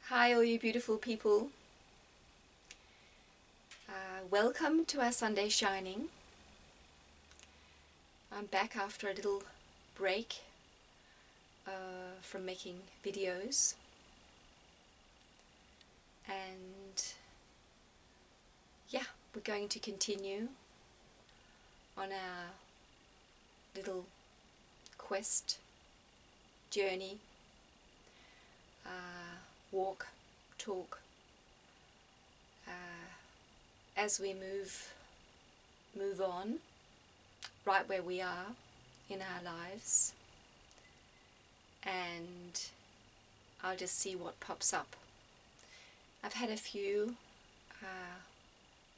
Hi all you beautiful people. Welcome to our Sunday Shining. I'm back after a little break from making videos, and yeah, we're going to continue on our little quest, journey, walk, talk, as we move on right where we are in our lives, and I'll just see what pops up. I've had a few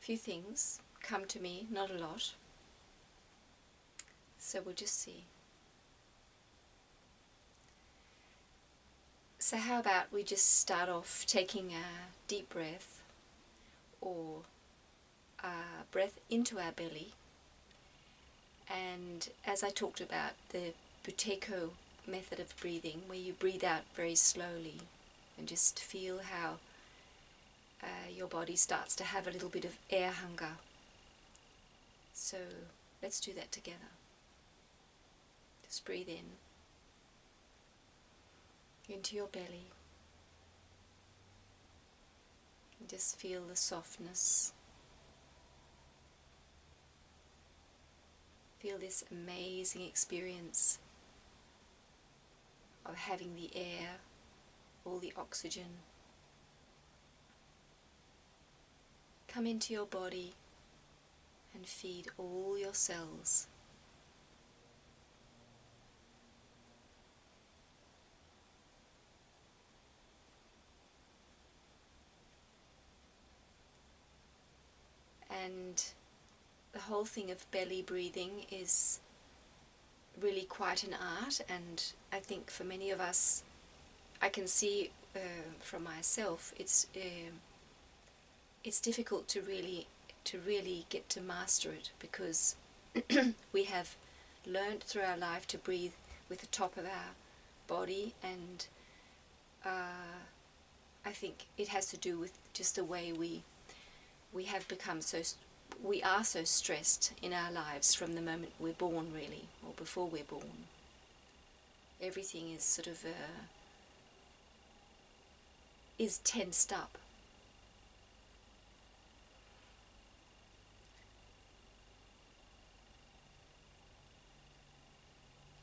things come to me, not a lot, so we'll just see. So how about we just start off taking a deep breath, or a breath into our belly, and as I talked about the Buteyko method of breathing, where you breathe out very slowly and just feel how your body starts to have a little bit of air hunger. So let's do that together. Just breathe in into your belly and just feel the softness. Feel this amazing experience of having the air, all the oxygen, come into your body and feed all your cells. And the whole thing of belly breathing is really quite an art, and I think for many of us, I can see from myself, it's difficult to really get to master it, because we have learned through our life to breathe with the top of our body, and I think it has to do with just the way we have become we are so stressed in our lives from the moment we're born, really, or before we're born. Everything is sort of is tensed up.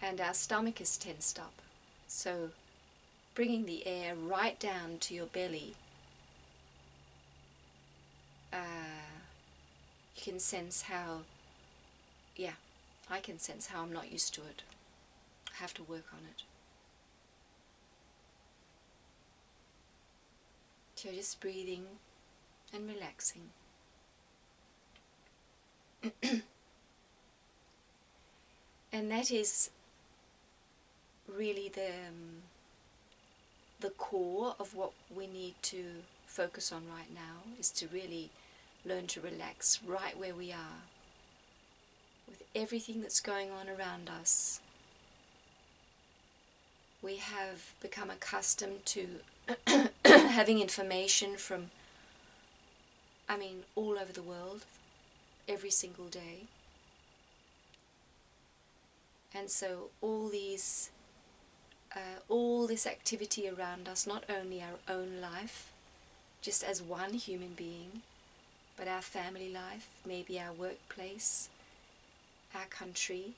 And our stomach is tensed up. So bringing the air right down to your belly, you can sense how, I can sense how I'm not used to it. I have to work on it. So just breathing and relaxing. And that is really the core of what we need to focus on right now, is to really learn to relax right where we are, with everything that's going on around us. We have become accustomed to having information from, all over the world, every single day. And so all this activity around us, not only our own life, just as one human being, but our family life, maybe our workplace, our country,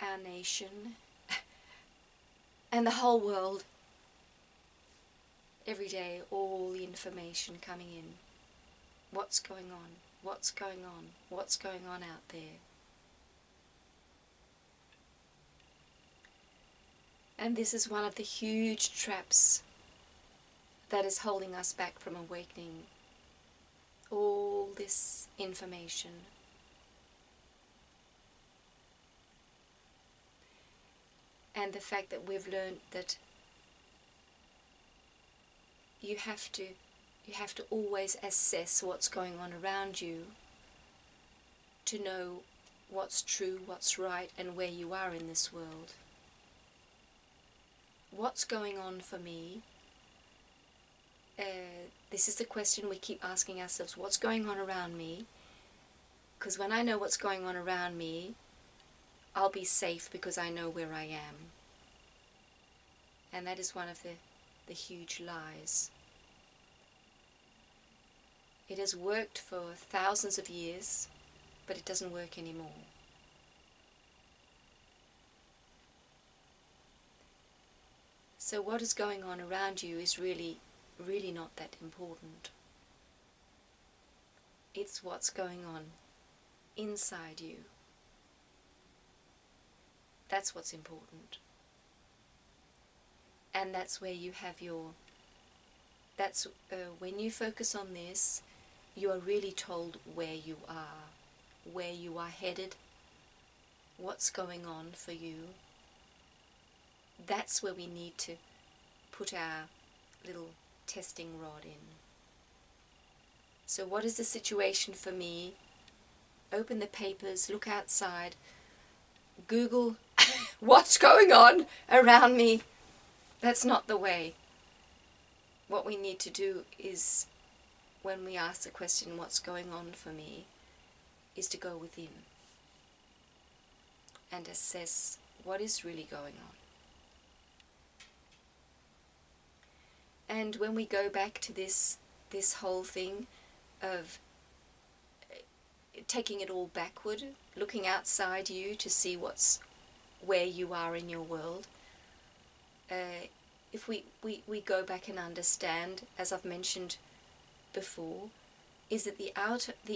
our nation, and the whole world. Every day, all the information coming in. What's going on? What's going on? What's going on out there? And this is one of the huge traps that is holding us back from awakening. All this information. And the fact that we've learned that you have to always assess what's going on around you to know what's true, what's right, and where you are in this world. What's going on for me this is the question we keep asking ourselves, what's going on around me? Because when I know what's going on around me, I'll be safe because I know where I am. And that is one of the huge lies. It has worked for thousands of years, but it doesn't work anymore. So what is going on around you is really not that important. It's what's going on inside you. That's what's important. And that's where you have your, when you focus on this, you are really told where you are headed, what's going on for you. That's where we need to put our little testing rod in. So what is the situation for me? Open the papers, look outside, Google what's going on around me. That's not the way. What we need to do is, when we ask the question, what's going on for me, is to go within and assess what is really going on. And when we go back to this whole thing of taking it all backward, looking outside you to see where you are in your world, if we go back and understand, as I've mentioned before, is that the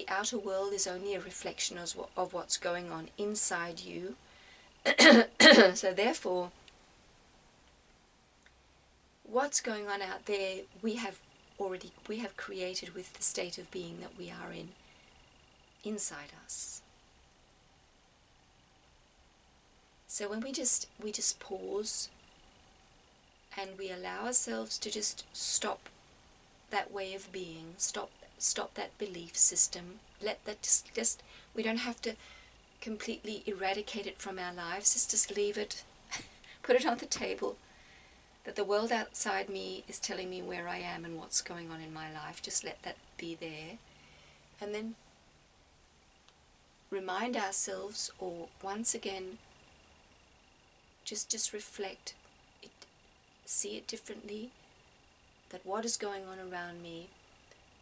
outer world is only a reflection of what's going on inside you. So therefore, what's going on out there we have created with the state of being that we are in inside us. So when we just pause and we allow ourselves to just stop that way of being, stop that belief system, let that just we don't have to completely eradicate it from our lives, just leave it, put it on the table, that the world outside me is telling me where I am and what's going on in my life. Just let that be there, and then remind ourselves, or once again just reflect it, see it differently, that what is going on around me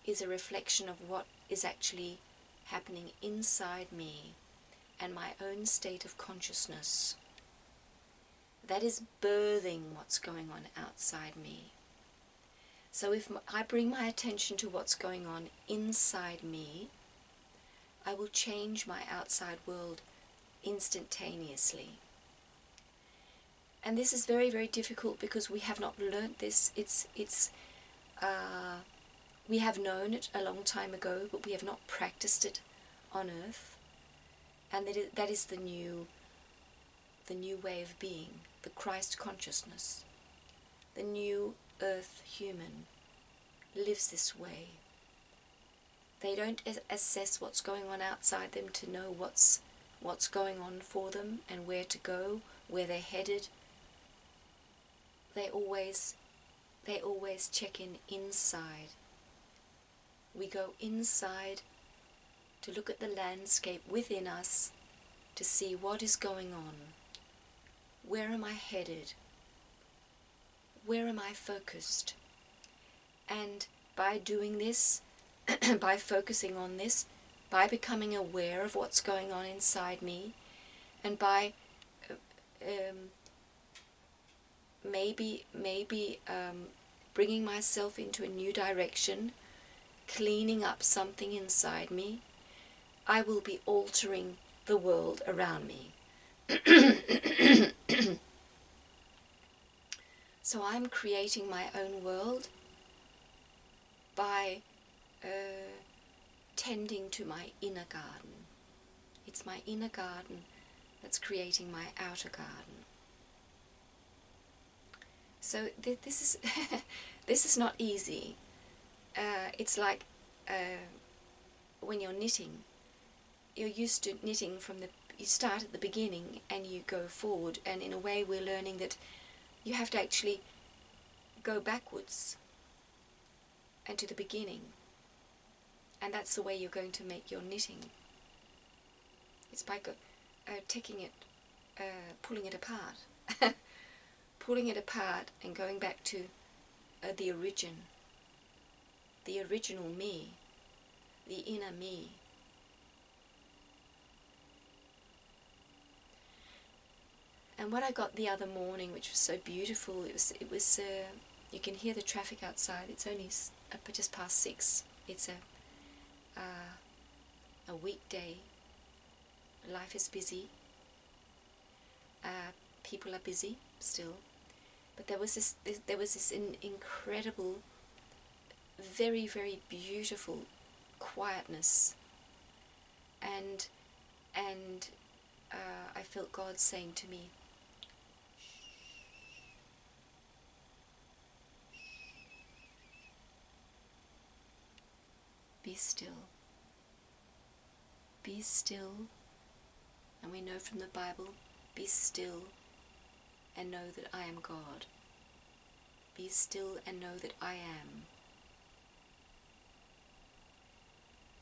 is a reflection of what is actually happening inside me and my own state of consciousness. That is birthing what's going on outside me. So if I bring my attention to what's going on inside me, I will change my outside world instantaneously. And this is very, very difficult because we have not learnt this. We have known it a long time ago, but we have not practiced it on earth. And that is the new way of being, the Christ consciousness. The new earth human lives this way. They don't assess what's going on outside them to know what's going on for them and where to go, where they're headed. They always check in inside. We go inside to look at the landscape within us, to see what is going on. Where am I headed? Where am I focused? And by doing this, by focusing on this, by becoming aware of what's going on inside me, and by maybe bringing myself into a new direction, cleaning up something inside me, I will be altering the world around me. So I'm creating my own world by tending to my inner garden. It's my inner garden that's creating my outer garden. So this is this is not easy. It's like when you're knitting. You're used to knitting you start at the beginning and you go forward, and in a way we're learning that you have to actually go backwards. and to the beginning. And that's the way you're going to make your knitting. It's by taking it, pulling it apart. Pulling it apart and going back to the original me, the inner me. And what I got the other morning, which was so beautiful, it was you can hear the traffic outside. It's only just past 6. It's a weekday. Life is busy. People are busy still. But there was this incredible, very, very beautiful quietness, and I felt God saying to me, be still, be still. And we know from the Bible, be still and know that I am God. Be still and know that I am.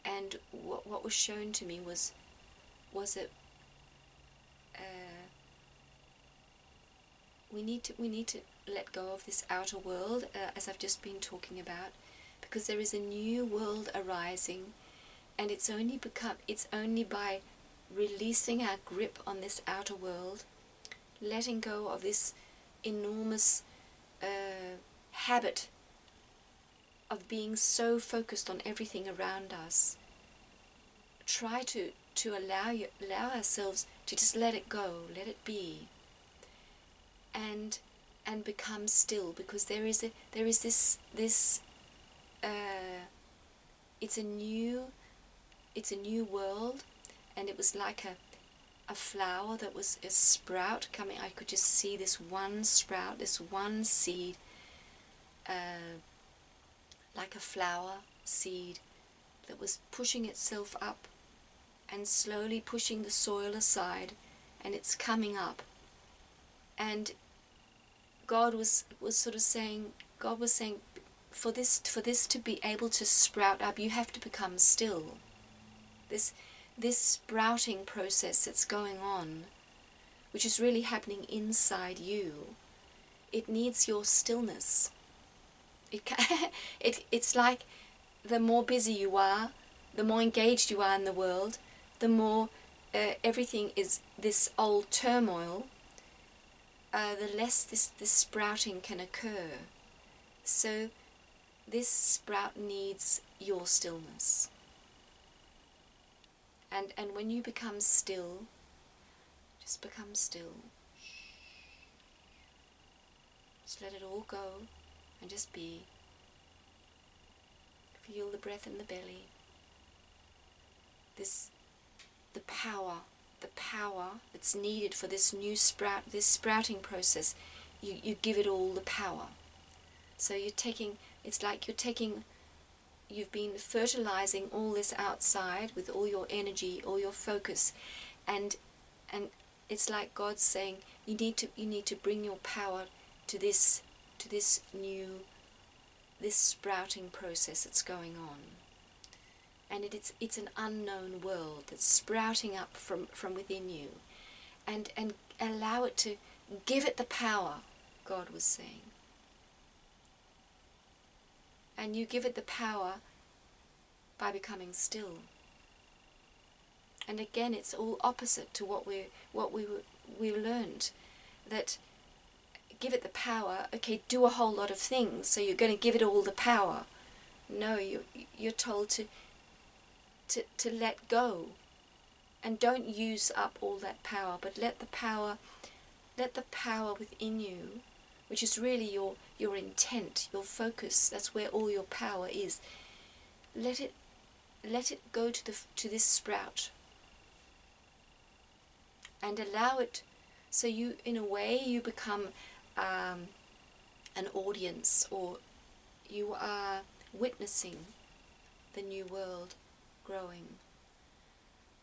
And what was shown to me was that we need to let go of this outer world, as I've just been talking about, because there is a new world arising, and it's only by releasing our grip on this outer world, letting go of this enormous habit of being so focused on everything around us. Try to allow ourselves to just let it go, let it be, and become still, because there is this it's a new world, and it was like a flower that was a sprout coming. I could just see this one sprout, this one seed, like a flower seed that was pushing itself up and slowly pushing the soil aside, and it's coming up. And God was sort of saying, for this to be able to sprout up, you have to become still. This sprouting process that's going on, which is really happening inside you, it needs your stillness. It's like the more busy you are, the more engaged you are in the world, the more everything is this old turmoil, the less this sprouting can occur. So this sprout needs your stillness. And when you become still, just become still. Just let it all go and just be. Feel the breath in the belly. The power that's needed for this new this sprouting process, you give it all the power. So it's like you've been fertilizing all this outside with all your energy, all your focus, and it's like God's saying, you need to bring your power to this sprouting process that's going on. And it's an unknown world that's sprouting up from within you, and allow it to give it the power, God was saying. And you give it the power by becoming still. And again, it's all opposite to what we learned, that give it the power. Okay, do a whole lot of things, so you're going to give it all the power. No, you're told to let go, and don't use up all that power, but let the power within you, which is really your intent, your focus, that's where all your power is. Let it go to this sprout, and allow it, so you, in a way, you become an audience, or you are witnessing the new world growing.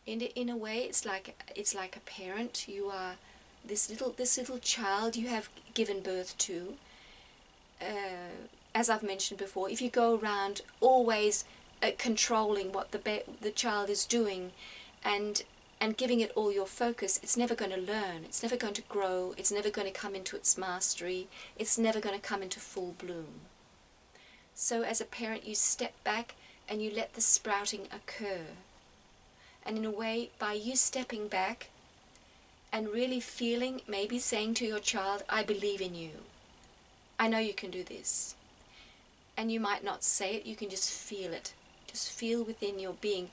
In a way, it's like a parent. You are this little child you have given birth to, as I've mentioned before, if you go around always controlling what the child is doing and giving it all your focus, it's never going to learn, it's never going to grow, it's never going to come into its mastery, it's never going to come into full bloom. So as a parent, you step back and you let the sprouting occur. And in a way, by you stepping back and really feeling, maybe saying to your child, I believe in you. I know you can do this. And you might not say it, you can just feel it. Just feel within your being.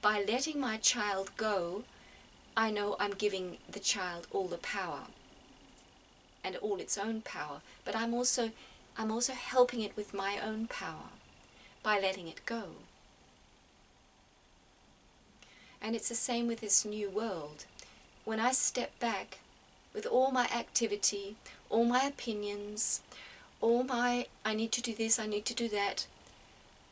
By letting my child go, I know I'm giving the child all the power and all its own power, but I'm also helping it with my own power by letting it go. And it's the same with this new world. When I step back with all my activity, all my opinions, all my I need to do this, I need to do that,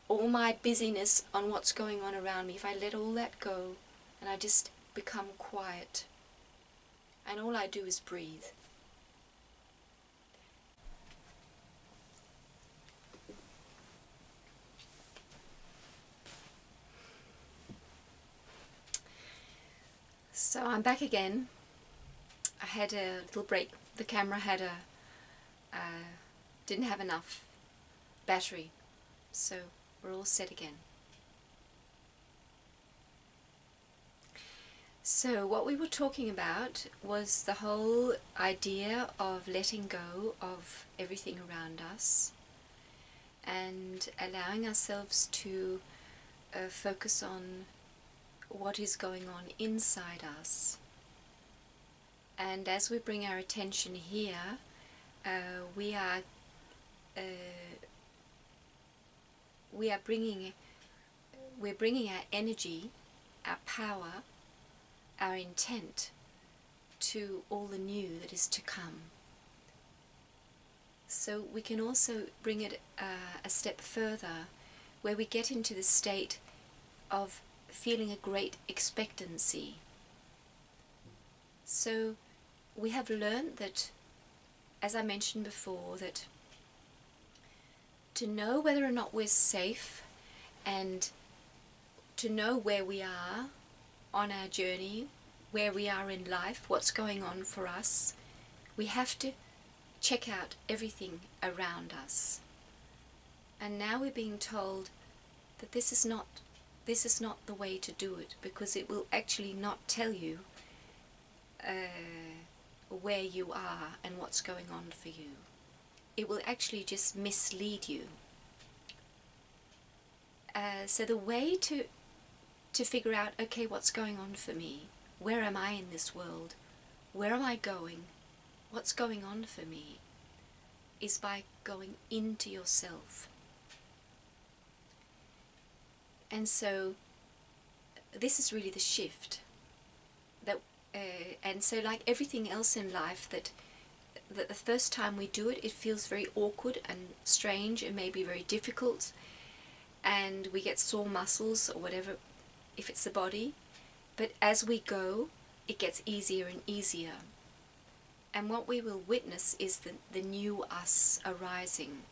all my busyness on what's going on around me, if I let all that go and I just become quiet and all I do is breathe. So I'm back again. I had a little break. The camera had didn't have enough battery, so we're all set again. So what we were talking about was the whole idea of letting go of everything around us and allowing ourselves to focus on what is going on inside us. And as we bring our attention here, we're bringing our energy, our power, our intent to all the new that is to come. So we can also bring it a step further, where we get into the state of feeling a great expectancy. So we have learned that, as I mentioned before, that to know whether or not we're safe and to know where we are on our journey, where we are in life, what's going on for us, we have to check out everything around us. And now we're being told that this is not the way to do it, because it will actually not tell you where you are and what's going on for you. It will actually just mislead you. So the way to figure out, okay, what's going on for me? Where am I in this world? Where am I going? What's going on for me? Is by going into yourself. And so this is really the shift. And so, like everything else in life, that the first time we do it, it feels very awkward and strange and maybe very difficult, and we get sore muscles or whatever, if it's the body. But as we go, it gets easier and easier. And what we will witness is the new us arising.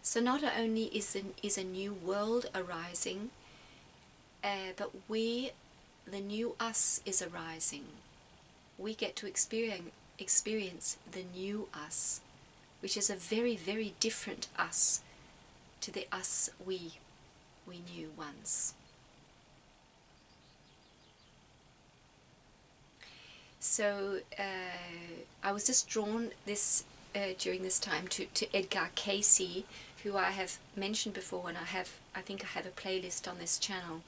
So not only is a new world arising, but the new us is arising. We get to experience the new us, which is a very, very different us to the us we knew once. So I was just drawn during this time to Edgar Cayce, who I have mentioned before, and I think I have a playlist on this channel.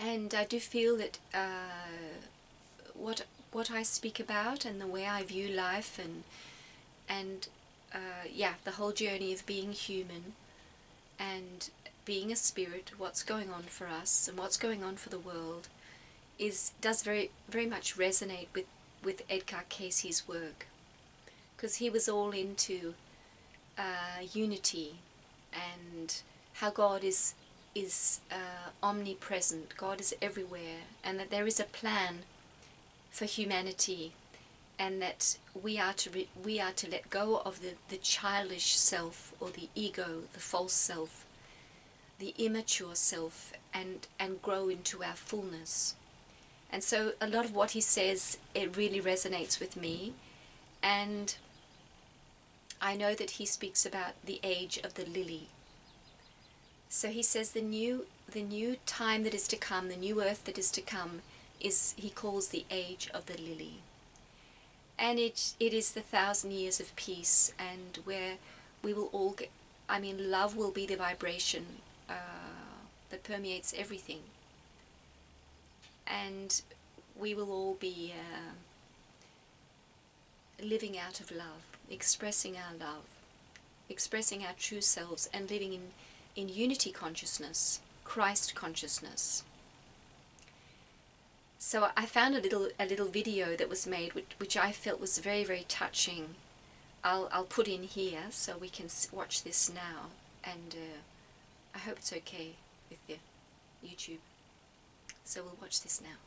And I do feel that what I speak about and the way I view life and the whole journey of being human and being a spirit, what's going on for us and what's going on for the world, does very, very much resonate with Edgar Cayce's work, because he was all into unity and how God is omnipresent. God is everywhere, and that there is a plan for humanity and that we are to let go of the childish self, or the ego, the false self, the immature self, and grow into our fullness. And so a lot of what he says, it really resonates with me. And I know that he speaks about the age of the lily. So he says the new time that is to come, the new earth that is to come, is, he calls, the age of the lily. And it is the 1,000 years of peace, and where we will all get, I mean, love will be the vibration that permeates everything. And we will all be living out of love, expressing our love, expressing our true selves, and living in unity consciousness, Christ consciousness. So I found a little video that was made, which I felt was very, very touching. I'll put in here so we can watch this now, and I hope it's okay with the YouTube. So we'll watch this now.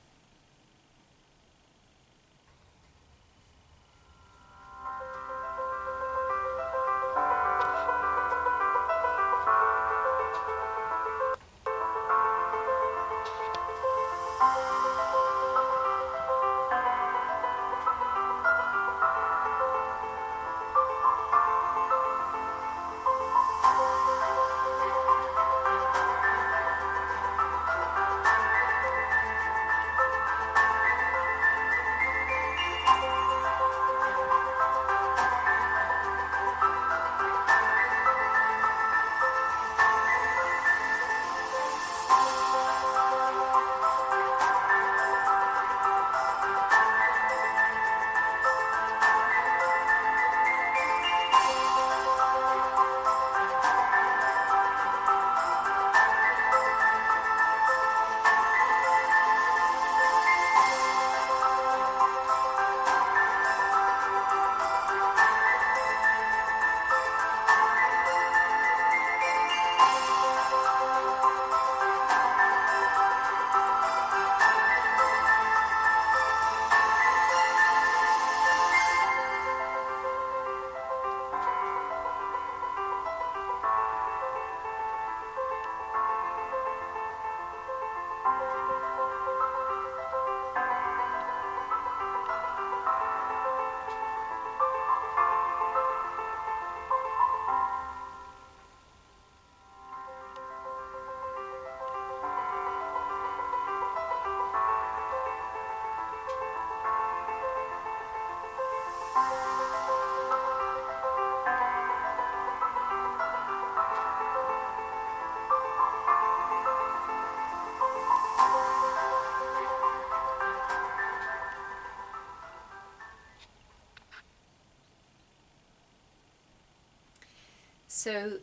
So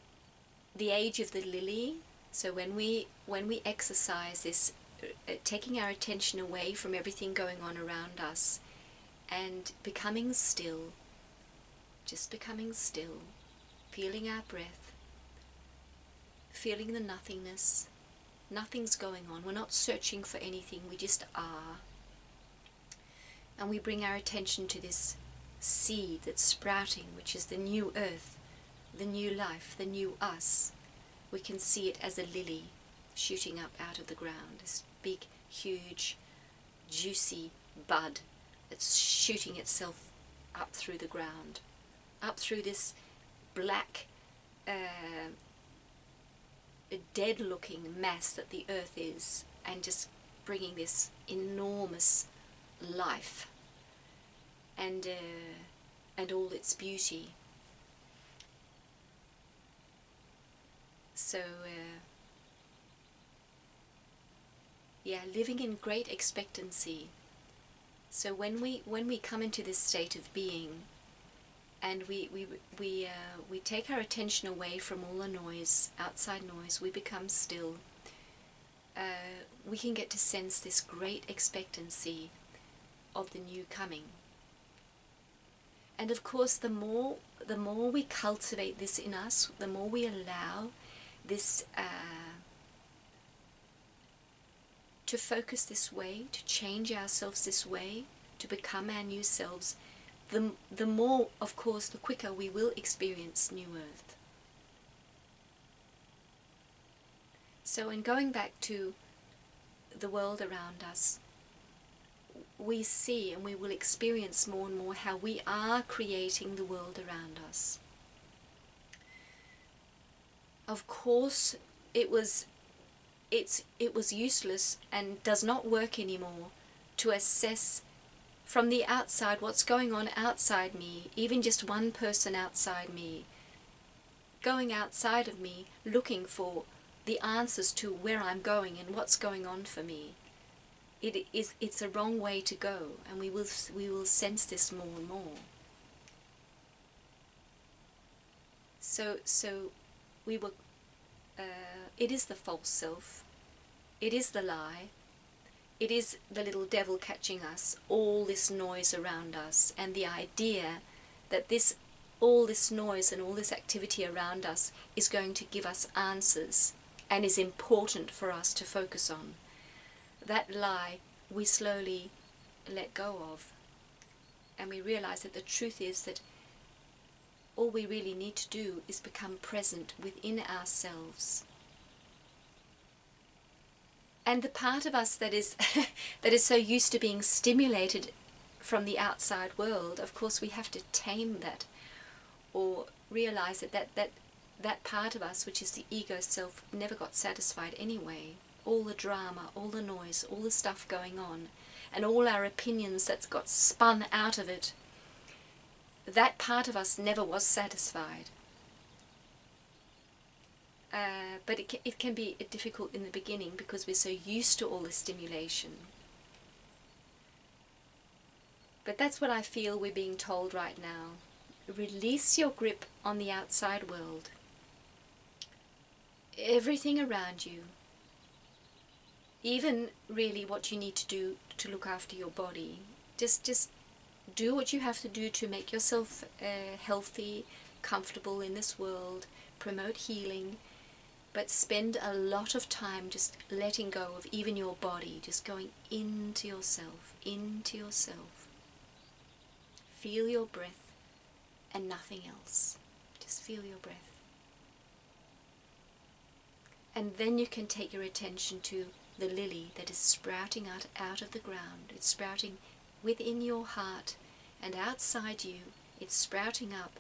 the age of the lily, so when we exercise this, taking our attention away from everything going on around us and becoming still, just becoming still, feeling our breath, feeling the nothingness. Nothing's going on. We're not searching for anything. We just are. And we bring our attention to this seed that's sprouting, which is the new earth, the new life, the new us. We can see it as a lily shooting up out of the ground, this big, huge, juicy bud that's shooting itself up through the ground, up through this black, dead-looking mass that the earth is, and just bringing this enormous life and all its beauty. So yeah, living in great expectancy. So when we come into this state of being, and we take our attention away from all the noise, outside noise, we become still, we can get to sense this great expectancy of the new coming. And of course, the more we cultivate this in us, the more we allow this to focus this way, to change ourselves this way, to become our new selves, the more, of course, the quicker we will experience New Earth. So in going back to the world around us, we see and we will experience more and more how we are creating the world around us. Of course, it was useless and does not work anymore to assess from the outside what's going on outside me, even just one person outside me, going outside of me, looking for the answers to where I'm going and what's going on for me. It's a wrong way to go, and we will sense this more and more. So we will. It is the false self. It is the lie. It is the little devil catching us. All this noise around us, and the idea that all this noise and all this activity around us is going to give us answers and is important for us to focus on. That lie we slowly let go of, and we realize that the truth is that all we really need to do is become present within ourselves. And the part of us that is that is so used to being stimulated from the outside world, of course we have to tame that, or realize that part of us, which is the ego self, never got satisfied anyway. All the drama, all the noise, all the stuff going on, and all our opinions that's got spun out of it, that part of us never was satisfied. But it can be difficult in the beginning because we're so used to all the stimulation. But that's what I feel we're being told right now. Release your grip on the outside world. Everything around you, even really what you need to do to look after your body. Just do what you have to do to make yourself healthy, comfortable in this world, promote healing, but spend a lot of time just letting go of even your body, just going into yourself, into yourself. Feel your breath and nothing else. Just feel your breath. And then you can take your attention to the lily that is sprouting out of the ground. It's sprouting within your heart, and outside you it's sprouting up,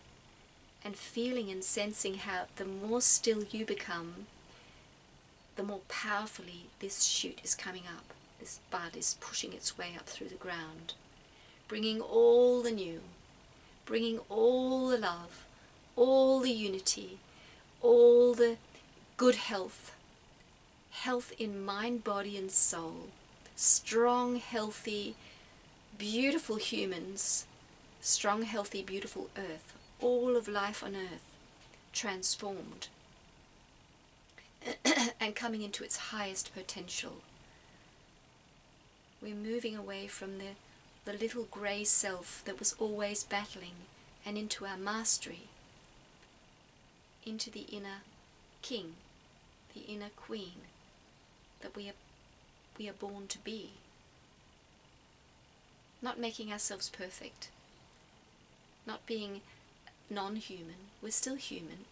and feeling and sensing how the more still you become, the more powerfully this shoot is coming up. This bud is pushing its way up through the ground, bringing all the new, bringing all the love, all the unity, all the good health, health in mind, body and soul, strong, healthy, beautiful humans, strong, healthy, beautiful earth, all of life on earth transformed and coming into its highest potential. We're moving away from the little grey self that was always battling, and into our mastery, into the inner king, the inner queen that we are born to be. Not making ourselves perfect, not being non-human. We're still human.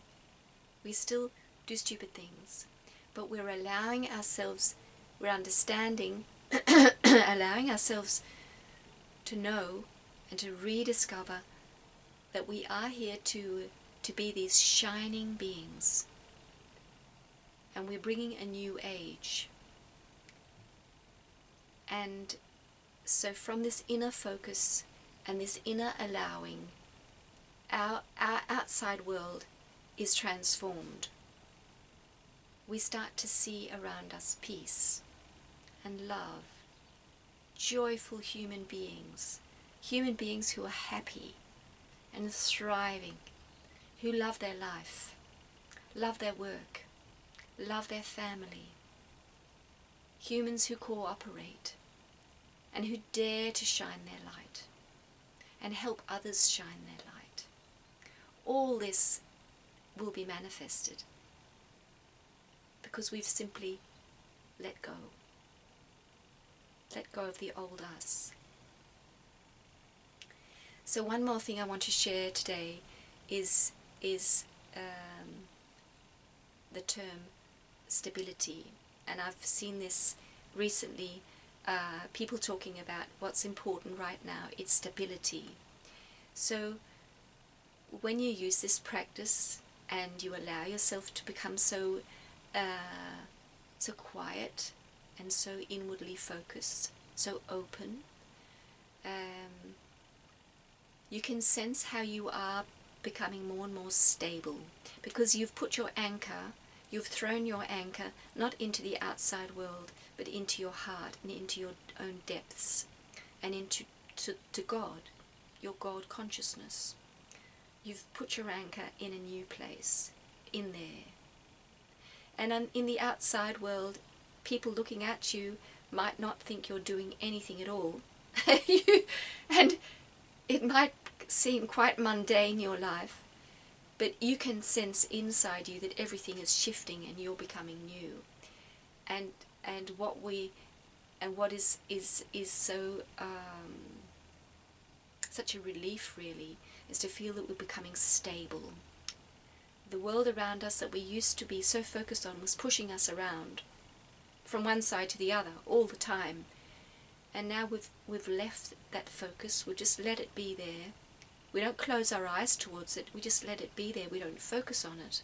We still do stupid things, but we're allowing ourselves, we're understanding, allowing ourselves to know and to rediscover that we are here to be these shining beings, and we're bringing a new age. And so from this inner focus and this inner allowing, our outside world is transformed. We start to see around us peace and love, joyful human beings who are happy and thriving, who love their life, love their work, love their family, humans who cooperate and who dare to shine their light and help others shine their light. All this will be manifested because we've simply let go of the old us. So one more thing I want to share today is the term stability. And I've seen this recently, people talking about what's important right now. It's stability. So when you use this practice and you allow yourself to become so quiet and so inwardly focused, so open, you can sense how you are becoming more and more stable, because you've put your anchor, you've thrown your anchor not into the outside world, but into your heart and into your own depths and into to God, your God consciousness. You've put your anchor in a new place, in there. And in the outside world, people looking at you might not think you're doing anything at all. And it might seem quite mundane, your life, but you can sense inside you that everything is shifting and you're becoming new. And what is so such a relief, really, is to feel that we're becoming stable. The world around us that we used to be so focused on was pushing us around from one side to the other all the time. And now we've left that focus. We'll just let it be there. We don't close our eyes towards it. We just let it be there. We don't focus on it.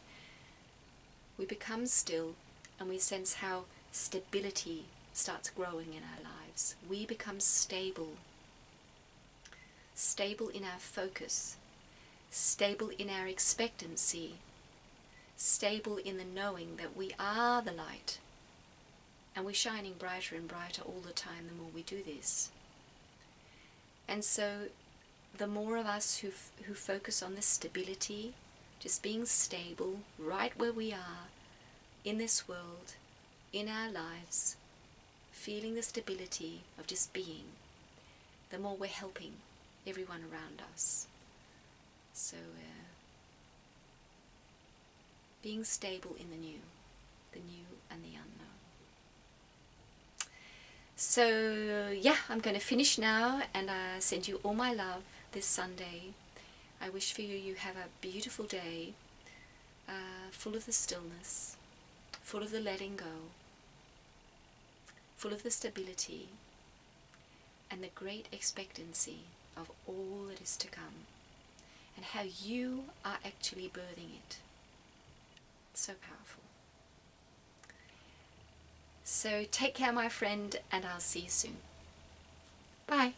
We become still, and we sense how stability starts growing in our lives. We become stable. Stable in our focus. Stable in our expectancy. Stable in the knowing that we are the light. And we're shining brighter and brighter all the time the more we do this. And so the more of us who focus on this stability, just being stable right where we are, in this world, in our lives, feeling the stability of just being, the more we're helping everyone around us. So being stable in the new and the unknown. So yeah, I'm going to finish now, and I send you all my love this Sunday. I wish for you have a beautiful day, full of the stillness, full of the letting go, full of the stability, and the great expectancy of all that is to come, and how you are actually birthing it. It's so powerful. So take care, my friend, and I'll see you soon. Bye.